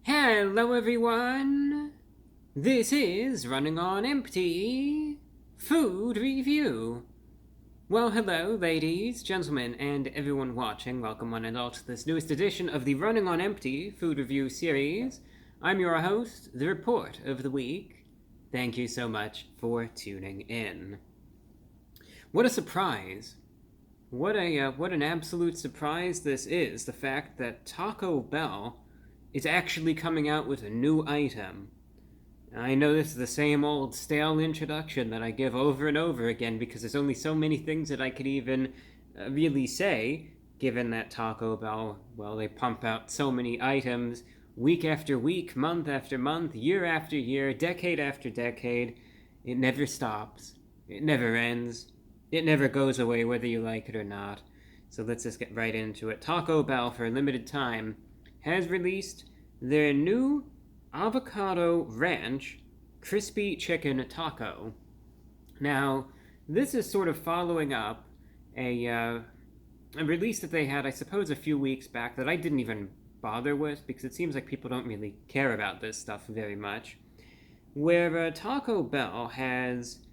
Hello everyone! This is Running on Empty Food Review. Well, hello ladies, gentlemen, and everyone watching. Welcome one and all to this newest edition of the Running on Empty Food Review series. I'm your host, the Report of the Week. Thank you so much for tuning in. What a surprise! What an absolute surprise this is, the fact that Taco Bell is actually coming out with a new item. I know this is the same old stale introduction that I give over and over again because there's only so many things that I could even really say, given that Taco Bell, well, they pump out so many items week after week, month after month, year after year, decade after decade. It never stops. It never ends. It never goes away whether you like it or not. So let's just get right into it. Taco Bell, for a limited time, has released their new Avocado Ranch Crispy Chicken Taco. Now, this is sort of following up a release that they had, I suppose, a few weeks back that I didn't even bother with because it seems like people don't really care about this stuff very much, where Taco Bell has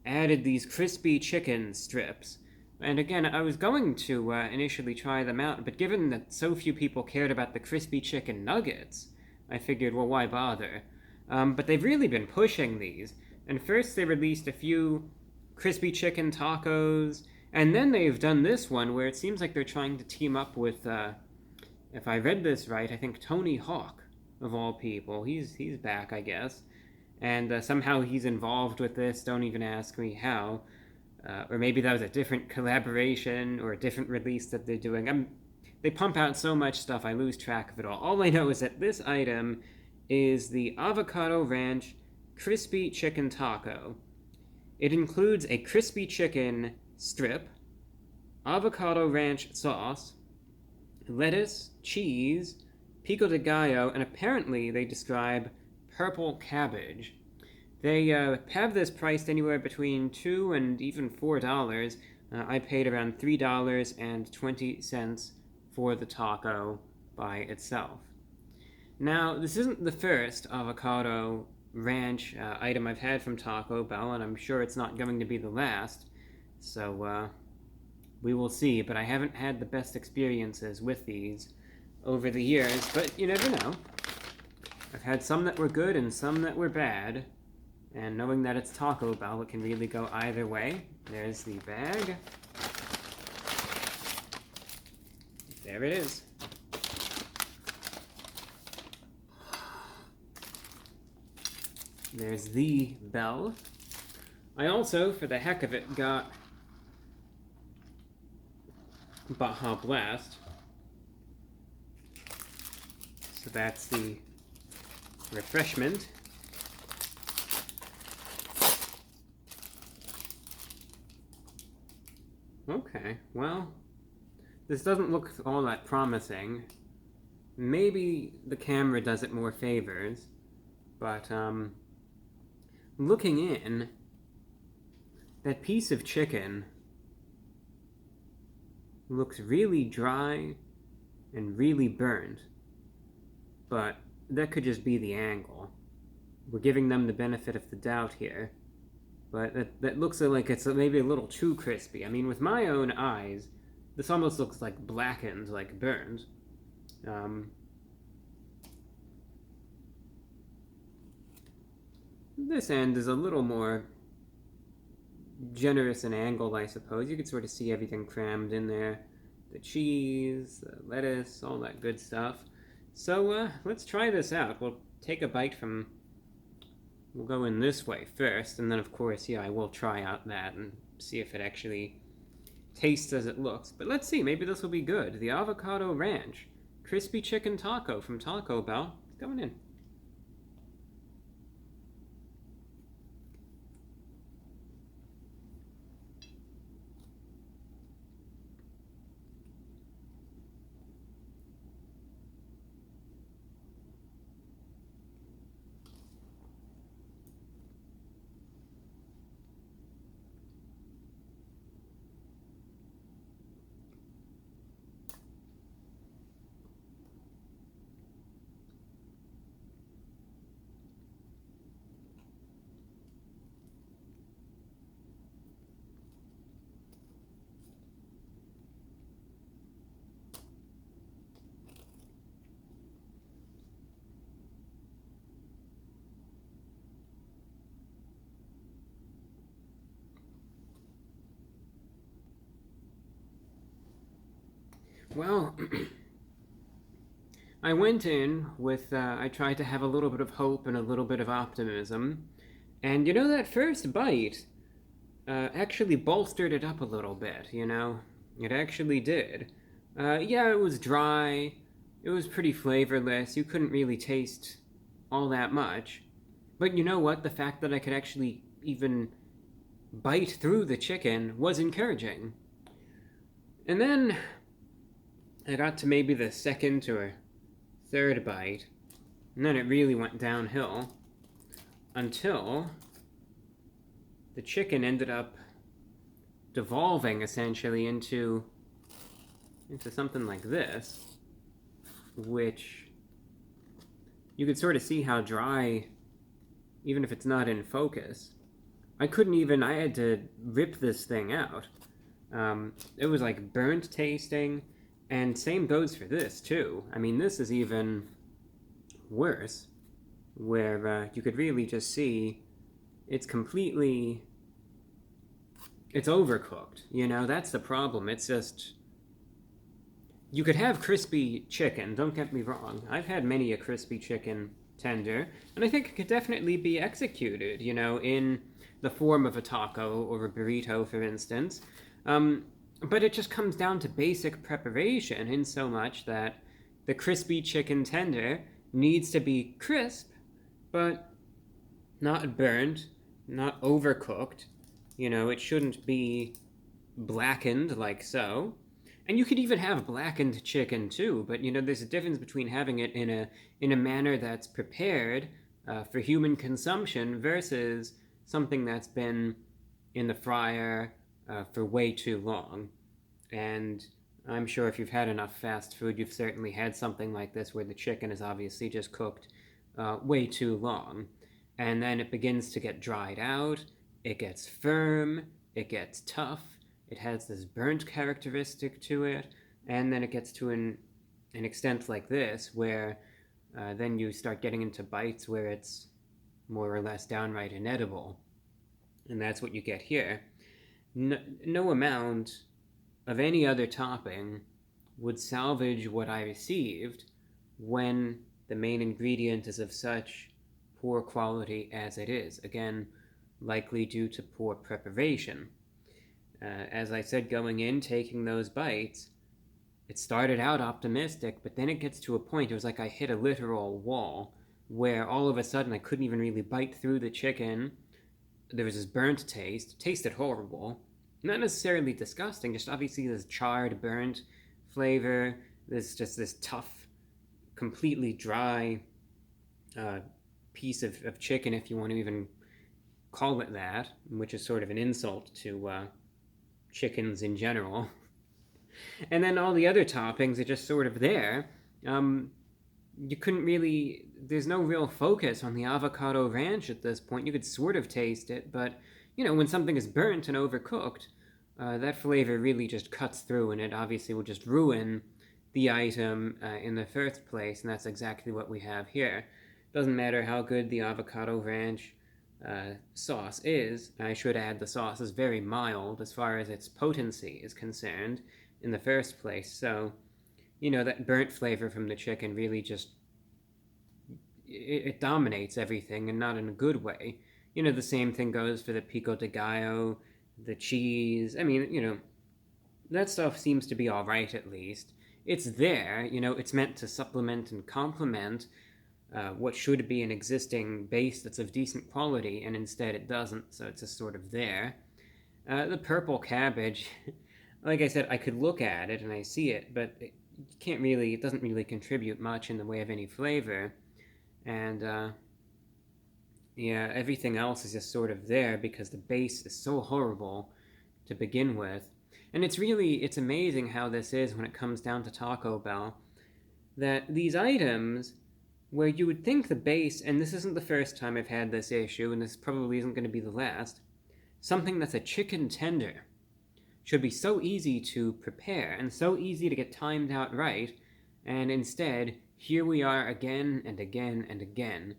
added these crispy chicken strips. And again, I was going to initially try them out, but given that so few people cared about the crispy chicken nuggets, I figured, well, why bother? But they've really been pushing these. And first they released a few crispy chicken tacos, and then they've done this one where it seems like they're trying to team up with, if I read this right, I think Tony Hawk, of all people. He's back, I guess. And somehow he's involved with this, don't even ask me how. Or maybe that was a different collaboration or a different release that they're doing. They pump out so much stuff, I lose track of it all. All I know is that this item is the Avocado Ranch Crispy Chicken Taco. It includes a crispy chicken strip, avocado ranch sauce, lettuce, cheese, pico de gallo, and apparently they describe purple cabbage. They have this priced anywhere between $2 and even $4. I paid around $3.20 for the taco by itself. Now, this isn't the first avocado ranch item I've had from Taco Bell, and I'm sure it's not going to be the last. So we will see, but I haven't had the best experiences with these over the years, but you never know. I've had some that were good and some that were bad. And knowing that it's Taco Bell, it can really go either way. There's the bag. There it is. There's the bell. I also, for the heck of it, got Baja Blast. So that's the refreshment. Okay, well, this doesn't look all that promising. Maybe the camera does it more favors, but looking in, that piece of chicken looks really dry and really burnt, but that could just be the angle. We're giving them the benefit of the doubt here. But that looks like it's maybe a little too crispy. I mean, with my own eyes, this almost looks like blackened, like burned. This end is a little more generous in angle, I suppose. You could sort of see everything crammed in there. The cheese, the lettuce, all that good stuff. So let's try this out. We'll take a bite from... We'll go in this way first, and then of course, yeah, I will try out that and see if it actually tastes as it looks. But let's see, maybe this will be good. The Avocado Ranch Crispy Chicken Taco from Taco Bell. It's going in. Well, I went in with, I tried to have a little bit of hope and a little bit of optimism. And that first bite actually bolstered it up a little bit, It actually did. Yeah, it was dry. It was pretty flavorless. You couldn't really taste all that much. But you know what? The fact that I could actually even bite through the chicken was encouraging. And then I got to maybe the second or third bite, and then it really went downhill until the chicken ended up devolving essentially into something like this, which you could sort of see how dry, even if it's not in focus. I had to rip this thing out. It was like burnt tasting, and same goes for this too. I mean, this is even worse, where you could really just see it's overcooked. That's the problem. It's just, you could have crispy chicken, don't get me wrong. I've had many a crispy chicken tender, and I think it could definitely be executed, in the form of a taco or a burrito, for instance. But it just comes down to basic preparation, in so much that the crispy chicken tender needs to be crisp, but not burnt, not overcooked. It shouldn't be blackened like so. And you could even have blackened chicken too, but there's a difference between having it in a manner that's prepared for human consumption versus something that's been in the fryer for way too long. And I'm sure if you've had enough fast food, you've certainly had something like this where the chicken is obviously just cooked way too long. And then it begins to get dried out, it gets firm, it gets tough, it has this burnt characteristic to it, and then it gets to an extent like this where then you start getting into bites where it's more or less downright inedible. And that's what you get here. No amount of any other topping would salvage what I received when the main ingredient is of such poor quality as it is. Again, likely due to poor preparation. As I said going in, taking those bites, it started out optimistic, but then it gets to a point, it was like I hit a literal wall, where all of a sudden I couldn't even really bite through the chicken. There was this burnt taste. It tasted horrible. Not necessarily disgusting, just obviously this charred, burnt flavor. There's just this tough, completely dry piece of chicken, if you want to even call it that, which is sort of an insult to chickens in general. And then all the other toppings are just sort of there. You couldn't really, there's no real focus on the avocado ranch at this point. You could sort of taste it, but when something is burnt and overcooked, that flavor really just cuts through, and it obviously will just ruin the item in the first place, and that's exactly what we have here. Doesn't matter how good the avocado ranch sauce is. I should add, the sauce is very mild as far as its potency is concerned in the first place, so that burnt flavor from the chicken really just, it dominates everything, and not in a good way. The same thing goes for the pico de gallo, the cheese. I mean, that stuff seems to be all right, at least. It's there, it's meant to supplement and complement what should be an existing base that's of decent quality, and instead it doesn't, so it's just sort of there. The purple cabbage, like I said, I could look at it and I see it, but it doesn't really contribute much in the way of any flavor. And yeah, everything else is just sort of there because the base is so horrible to begin with. And it's amazing how this is when it comes down to Taco Bell, that these items where you would think the base, and this isn't the first time I've had this issue, and this probably isn't going to be the last, something that's a chicken tender should be so easy to prepare and so easy to get timed out right, and instead, here we are again and again and again.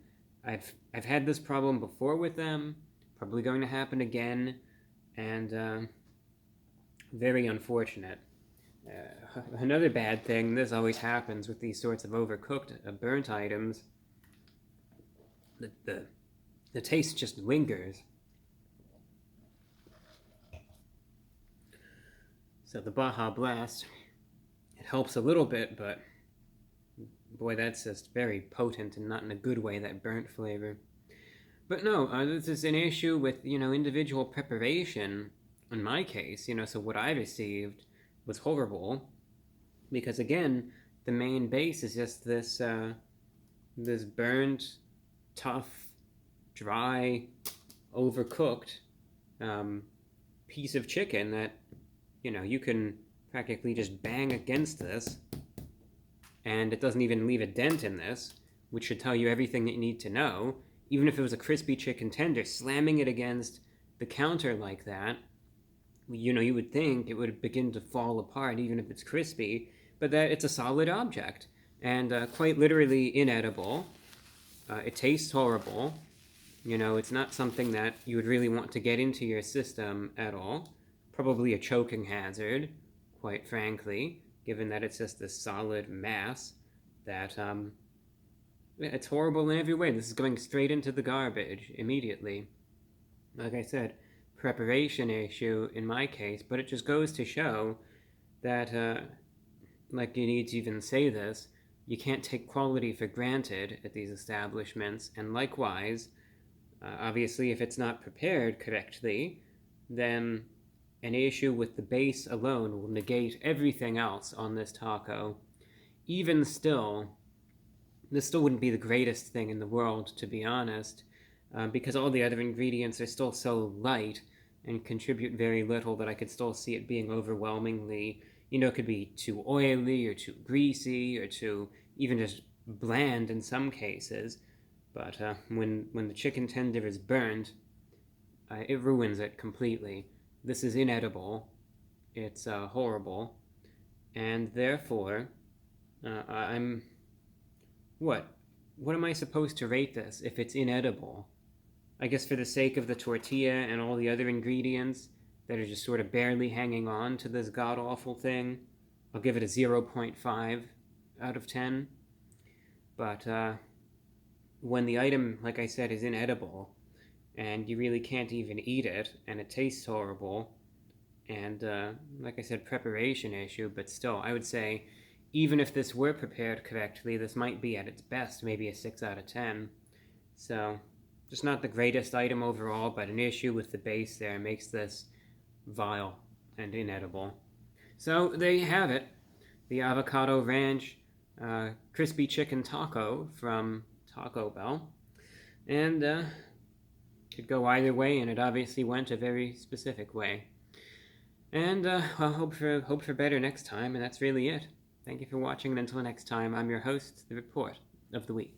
I've had this problem before with them, probably going to happen again, and very unfortunate. Another bad thing, this always happens with these sorts of overcooked, burnt items. The taste just lingers. So the Baja Blast, it helps a little bit, but boy, that's just very potent and not in a good way, that burnt flavor. But no, this is an issue with, individual preparation. In my case, so what I received was horrible because, again, the main base is just this burnt, tough, dry, overcooked piece of chicken that, you can practically just bang against this, and it doesn't even leave a dent in this, which should tell you everything that you need to know. Even if it was a crispy chicken tender, slamming it against the counter like that, you would think it would begin to fall apart even if it's crispy, but that it's a solid object, and quite literally inedible. It tastes horrible. It's not something that you would really want to get into your system at all. Probably a choking hazard, quite frankly, given that it's just this solid mass that, it's horrible in every way. This is going straight into the garbage immediately. Like I said, preparation issue in my case, but it just goes to show that, like you need to even say this, you can't take quality for granted at these establishments, and likewise, obviously if it's not prepared correctly, then an issue with the base alone will negate everything else on this taco. Even still, this still wouldn't be the greatest thing in the world, to be honest, because all the other ingredients are still so light and contribute very little that I could still see it being overwhelmingly, it could be too oily or too greasy or too even just bland in some cases. But when the chicken tender is burned, it ruins it completely. This is inedible. It's horrible. And therefore, I'm... What? What am I supposed to rate this if it's inedible? I guess for the sake of the tortilla and all the other ingredients that are just sort of barely hanging on to this god-awful thing, I'll give it a 0.5 out of 10. But when the item, like I said, is inedible, and you really can't even eat it, and it tastes horrible, and like I said, preparation issue, but still, I would say, even if this were prepared correctly, this might be at its best maybe a 6 out of 10. So, just not the greatest item overall, but an issue with the base there makes this vile and inedible. So, there you have it. The Avocado Ranch crispy chicken taco from Taco Bell. And could go either way, and it obviously went a very specific way. And I'll hope for better next time, and that's really it. Thank you for watching, and until next time, I'm your host, The Report of the Week.